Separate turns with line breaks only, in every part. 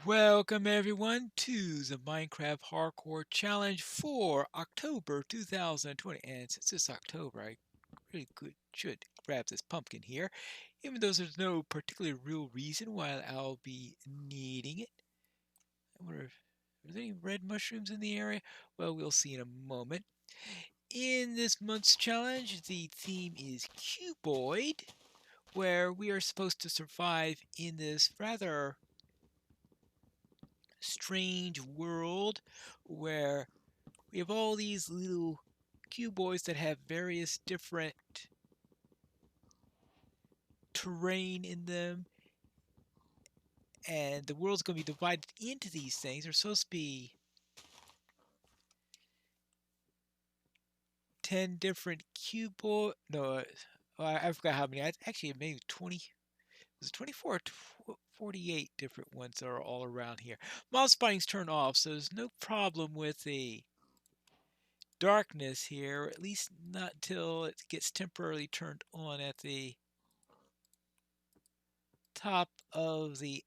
Welcome everyone to the Minecraft Hardcore Challenge for October 2020. And since it's October, I really should grab this pumpkin here, even though there's no particular real reason why I'll be needing it. I wonder if are there any red mushrooms in the area? Well, we'll see in a moment. In this month's challenge, the theme is Cuboid, where we are supposed to survive in this rather strange world where we have all these little cuboids that have various different terrain in them, and the world's going to be divided into these things. There's supposed to be 10 different cuboid. No, I forgot how many. Actually, maybe 20. Was it 24 or 48 different ones that are all around here? Mob spawning turned off, so there's no problem with the darkness here, at least not till it gets temporarily turned on at the top of the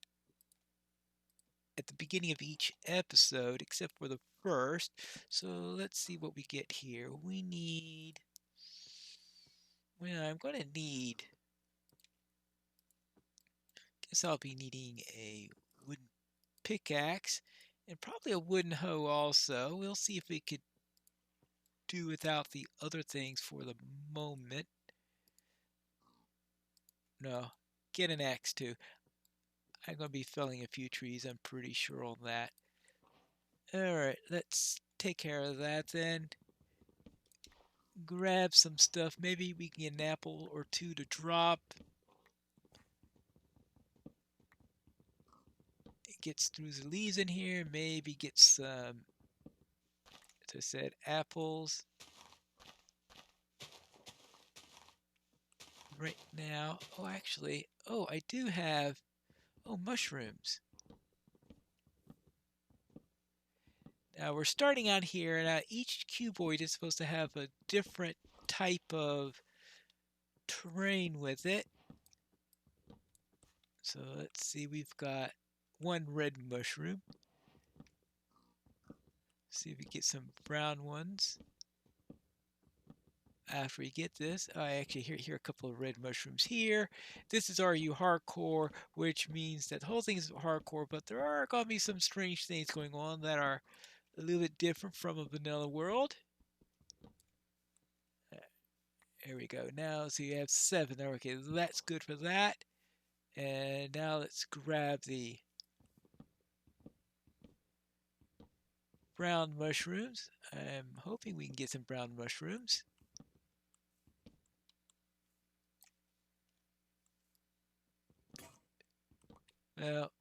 at the beginning of each episode, except for the first. So let's see what we get here. We need. Well, I'm going to need. Guess I'll be needing a wooden pickaxe and probably a wooden hoe also. We'll see if we could do without the other things for the moment. No, get an axe too. I'm going to be felling a few trees, I'm pretty sure on that. Alright, let's take care of that then. Grab some stuff. Maybe we can get an apple or two to drop. It gets through the leaves in here. Maybe get some, as I said, apples. Right now, I do have, mushrooms. Now we're starting out here. Now each cuboid is supposed to have a different type of terrain with it. So let's see, we've got one red mushroom. See if we get some brown ones. After we get this, I actually hear a couple of red mushrooms here. This is RU hardcore, which means that the whole thing is hardcore, but there are going to be some strange things going on that are a little bit different from a vanilla world. There we go. Now, so you have 7. Okay, that's good for that. And now let's grab the brown mushrooms. I'm hoping we can get some brown mushrooms. Well,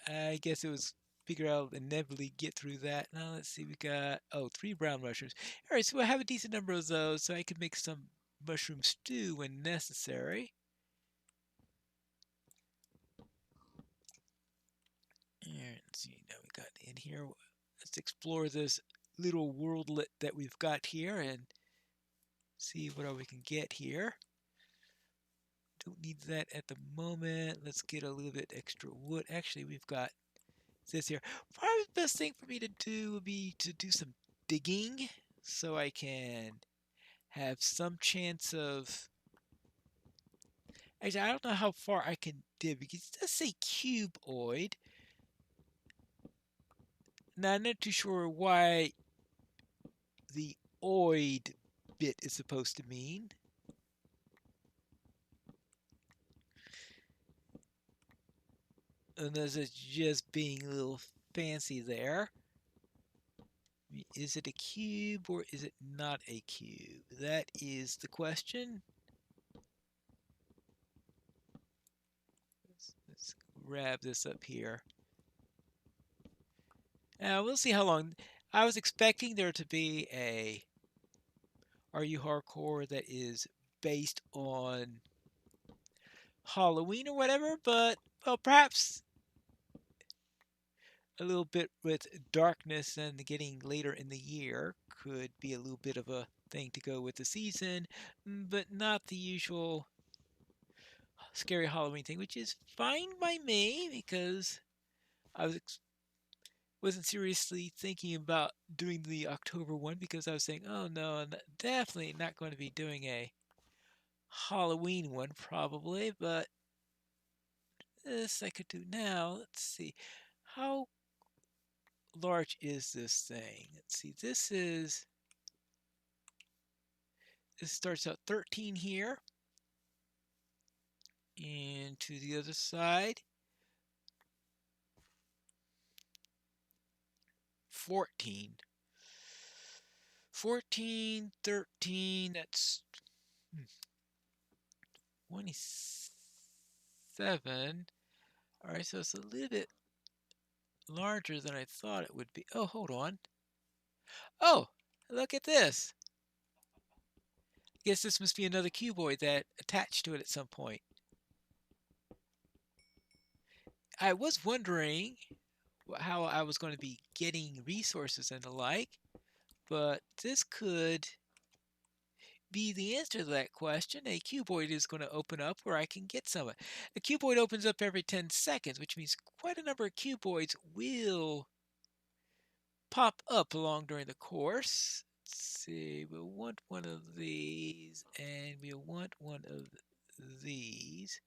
I guess it was figure out inevitably get through that. Now let's see, we got 3 brown mushrooms. All right, so I have a decent number of those, so I can make some mushroom stew when necessary. And let's see, now we got in here. Let's explore this little worldlet that we've got here and see what all we can get here. Don't need that at the moment. Let's get a little bit extra wood. Actually, we've got this here. Probably the best thing for me to do would be to do some digging so I can have some chance of. Actually, I don't know how far I can dig because it does say cuboid. Now, I'm not too sure why the oid bit is supposed to mean. Unless it's just being a little fancy there. Is it a cube or is it not a cube? That is the question. Let's grab this up here. Now we'll see how long. I was expecting there to be a RU Hardcore that is based on Halloween or whatever, but well, perhaps a little bit with darkness and getting later in the year could be a little bit of a thing to go with the season, but not the usual scary Halloween thing, which is fine by me because I wasn't seriously thinking about doing the October one because I was saying, oh no, I'm definitely not going to be doing a Halloween one probably, but this I could do now. Let's see. How large is this thing? Let's see. This starts out 13 here, and to the other side 14. 14, 13, that's 27. All right, so it's a little bit larger than I thought it would be. Oh, hold on. Oh, look at this. I guess this must be another cuboid that attached to it at some point. I was wondering how I was going to be getting resources and the like, but this could be the answer to that question. A cuboid is going to open up where I can get some of it. A cuboid opens up every 10 seconds, which means quite a number of cuboids will pop up along during the course. Let's see, we'll want one of these, and we'll want one of these.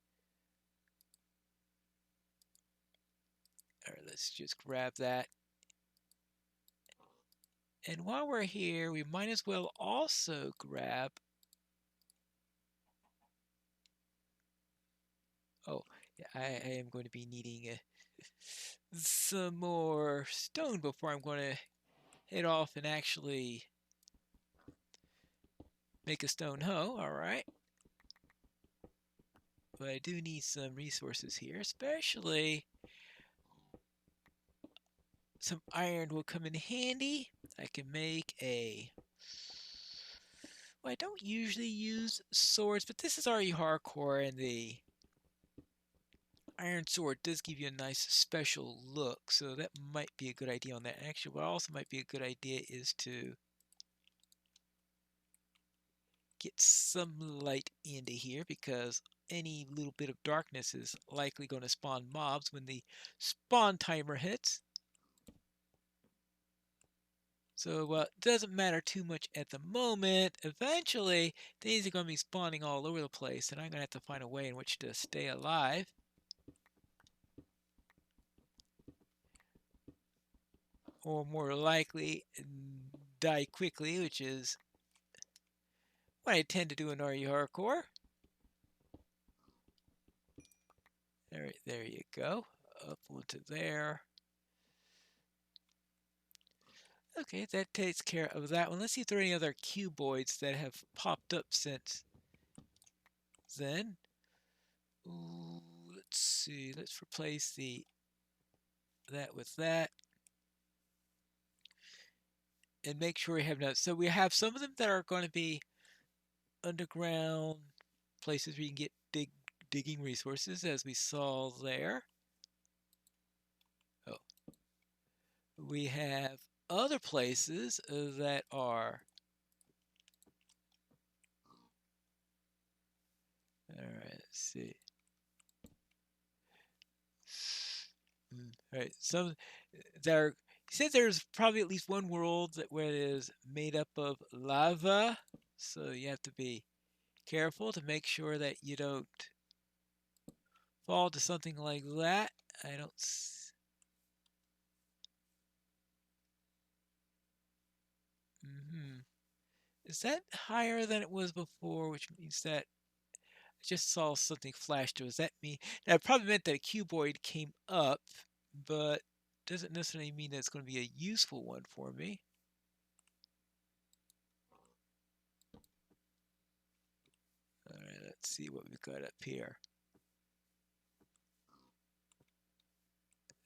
All right, let's just grab that. And while we're here, we might as well also grab, oh, yeah, I am going to be needing some more stone before I'm going to head off and actually make a stone hoe. All right. But I do need some resources here, especially some iron will come in handy. I can make well, I don't usually use swords, but this is already hardcore, and the iron sword does give you a nice special look, so that might be a good idea on that. Actually, what also might be a good idea is to get some light into here, because any little bit of darkness is likely going to spawn mobs when the spawn timer hits. So it doesn't matter too much at the moment. Eventually, things are going to be spawning all over the place, and I'm going to have to find a way in which to stay alive. Or more likely, die quickly, which is what I tend to do in RE Hardcore. There you go. Up onto there. Okay, that takes care of that one. Let's see if there are any other cuboids that have popped up since then. Ooh, let's see. Let's replace that with that. And make sure we have notes. So we have some of them that are going to be underground places where you can get digging resources, as we saw there. Oh, we have other places that are. All right, let's see. All right, some there. He said there's probably at least one world where it is made up of lava, so you have to be careful to make sure that you don't fall to something like that. I don't. Is that higher than it was before? Which means that I just saw something flash. Does that mean? Now, it probably meant that a cuboid came up, but doesn't necessarily mean that it's going to be a useful one for me. All right, let's see what we've got up here.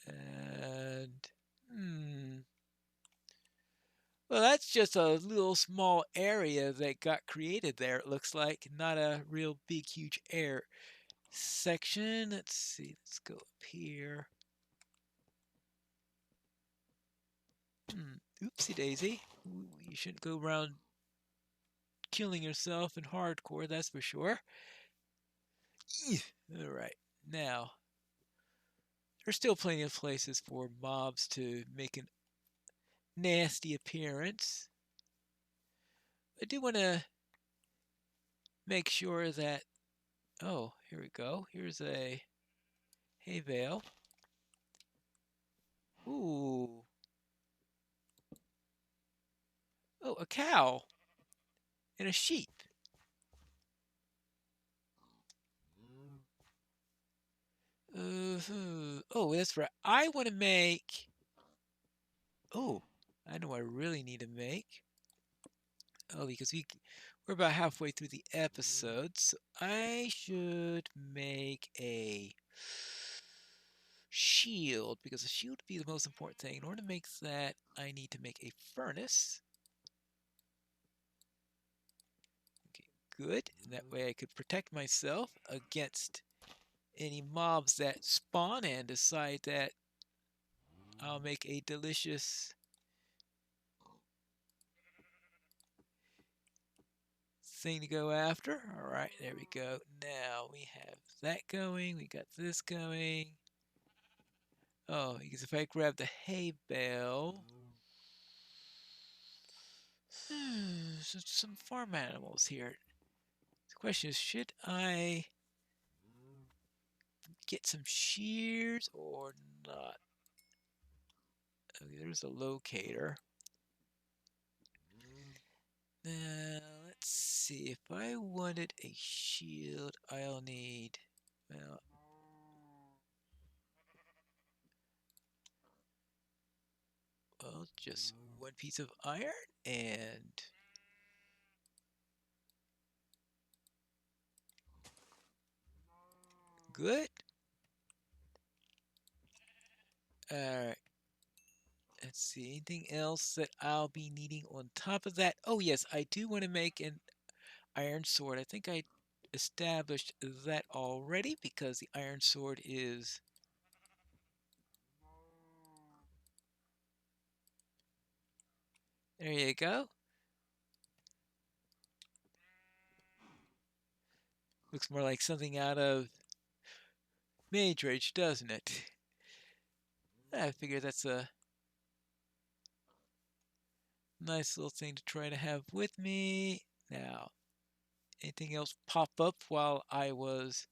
And well, that's just a little small area that got created there. It looks like not a real big, huge air section. Let's see. Let's go up here. Oopsie daisy. You shouldn't go around killing yourself in hardcore, that's for sure. All right, now There's still plenty of places for mobs to make a nasty appearance. I do want to make sure that, oh, here we go. Here's a hay bale. Ooh. Oh, a cow and a sheep. Oh, that's right. I want to make. Oh, I know what I really need to make. Oh, because we're about halfway through the episode, so I should make a shield because a shield would be the most important thing. In order to make that, I need to make a furnace. Okay, good. And that way I could protect myself against any mobs that spawn and decide that I'll make a delicious thing to go after. All right, there we go. Now we have that going. We got this going. Oh, because if I grab the hay bale, so some farm animals here. The question is, should I get some shears or not? Okay, there's a locator. Now, let's see. If I wanted a shield, I'll need, well, just one piece of iron and good. All right. Let's see. Anything else that I'll be needing on top of that? Oh, yes, I do want to make an iron sword. I think I established that already because the iron sword is. There you go. Looks more like something out of Mage Rage, doesn't it? I figure that's a nice little thing to try to have with me. Now, anything else pop up while I was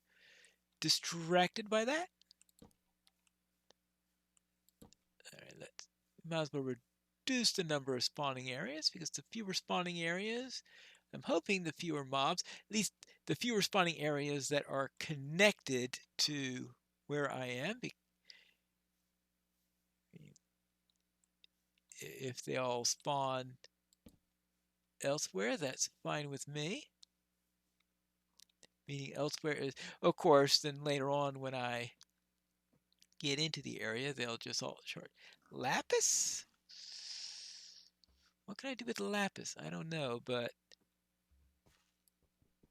distracted by that? All right, let's might as well reduce the number of spawning areas because the fewer spawning areas, I'm hoping the fewer mobs, at least the fewer spawning areas that are connected to where I am. If they all spawn elsewhere, that's fine with me. Meaning elsewhere is, of course, then later on when I get into the area, they'll just all short. Lapis? What can I do with lapis? I don't know, but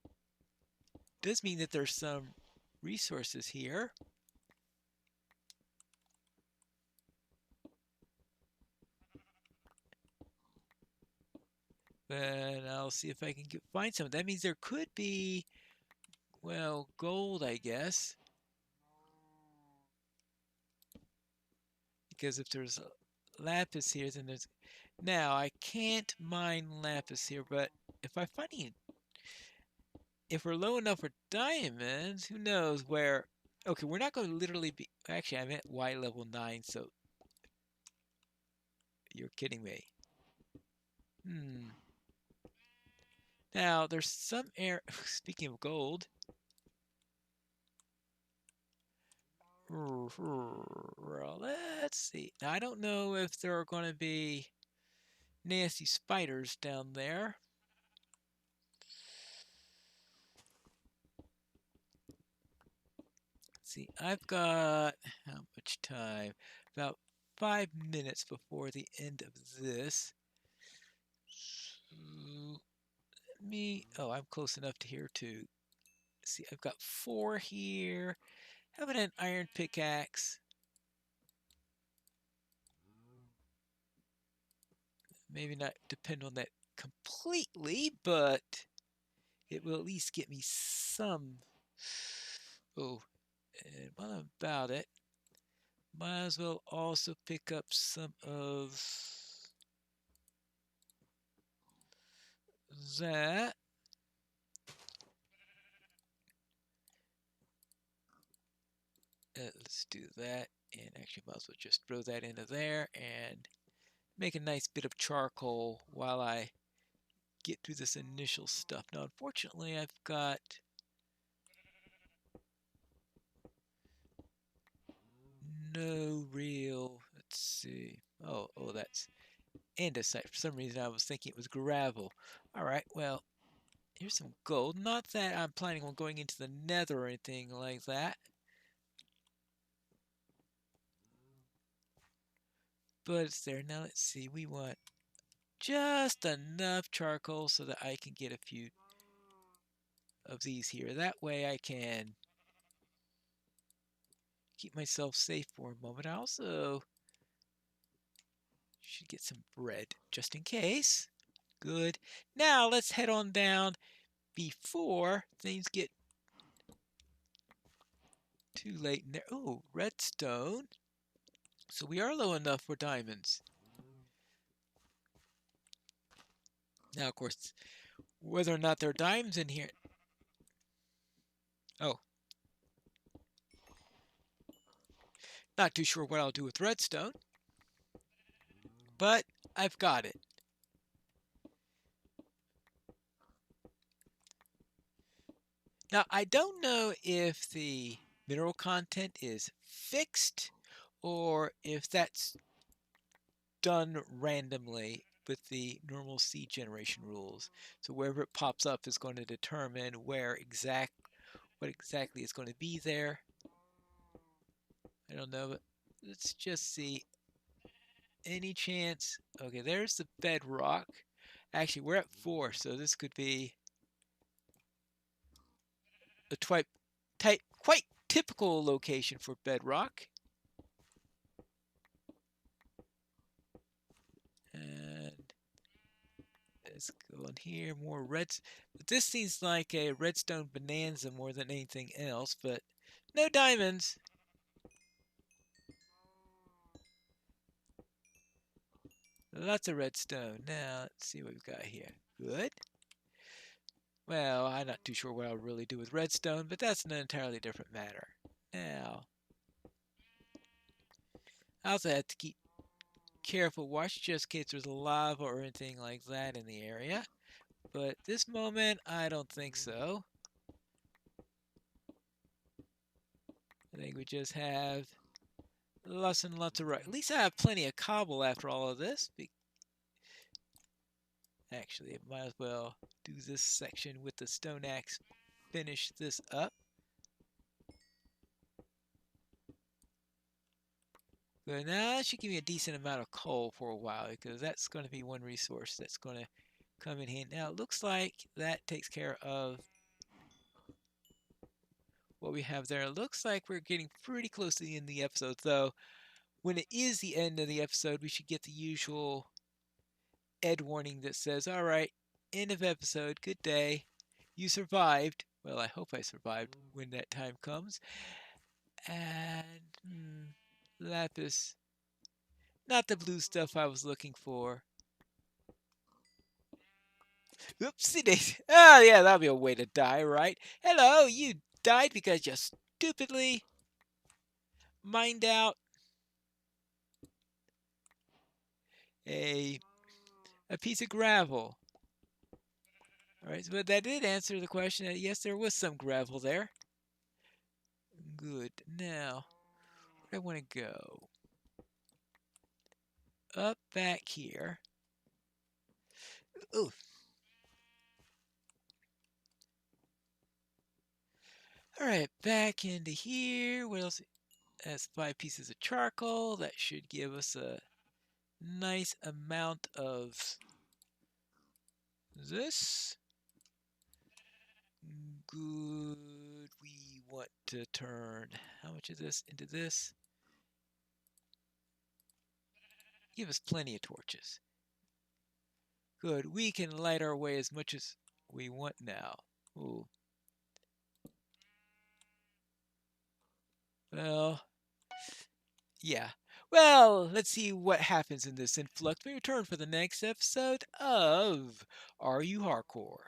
it does mean that there's some resources here. But I'll see if I can find some. That means there could be, well, gold, I guess. Because if there's lapis here, then there's. Now, I can't mine lapis here, but if I find any. If we're low enough for diamonds, who knows where. Okay, we're not going to literally be. Actually, I'm at Y level 9, so. You're kidding me. Now, there's some air. Speaking of gold. Well, let's see. Now, I don't know if there are going to be nasty spiders down there. Let's see, I've got how much time? About 5 minutes before the end of this. So let me. Oh, I'm close enough to here to see. I've got 4 here. How about an iron pickaxe? Maybe not depend on that completely, but it will at least get me some. Oh, and while I'm about it, Might as well also pick up some of that. Let's do that. And actually, might as well just throw that into there and make a nice bit of charcoal while I get through this initial stuff. Now, unfortunately, I've got no real. Let's see. Oh, that's andesite. For some reason, I was thinking it was gravel. All right, well, here's some gold. Not that I'm planning on going into the nether or anything like that. But it's there. Now, let's see. We want just enough charcoal so that I can get a few of these here. That way I can keep myself safe for a moment. I also should get some bread just in case. Good. Now let's head on down before things get too late in there. Oh, redstone. So we are low enough for diamonds. Now, of course, whether or not there are diamonds in here. Oh, not too sure what I'll do with redstone, but I've got it. Now, I don't know if the mineral content is fixed or if that's done randomly with the normal seed generation rules. So wherever it pops up is going to determine what exactly is going to be there. I don't know, but let's just see. Any chance? Okay, there's the bedrock. Actually, we're at 4, so this could be a quite typical location for bedrock. And let's go in here. More reds. This seems like a redstone bonanza more than anything else, but no diamonds. Lots of redstone. Now, let's see what we've got here. Good. Well, I'm not too sure what I'll really do with redstone, but that's an entirely different matter. Now, I also have to keep careful. Watch just in case there's lava or anything like that in the area. But at this moment, I don't think so. I think we just have lots and lots of rock. At least I have plenty of cobble after all of this. Actually, I might as well do this section with the stone axe. Finish this up. But now that should give me a decent amount of coal for a while because that's going to be one resource that's going to come in handy. Now it looks like that takes care of what we have there. It looks like we're getting pretty close to the end of the episode, though. When it is the end of the episode, we should get the usual Ed warning that says, all right, end of episode, good day. You survived. Well, I hope I survived when that time comes. And lapis. Not the blue stuff I was looking for. Oopsie daisy. Oh, yeah, that'll be a way to die, right? Hello, you died because you stupidly mined out a piece of gravel. All right, but that did answer the question that yes, there was some gravel there. Good. Now, where do I want to go? Up back here. Ooh. All right, back into here. What else? That's 5 pieces of charcoal. That should give us a nice amount of this. Good. We want to turn how much of this into this? Give us plenty of torches. Good. We can light our way as much as we want now. Ooh. Well, Yeah. Well, let's see what happens in this influx. We return for the next episode of Are You Hardcore?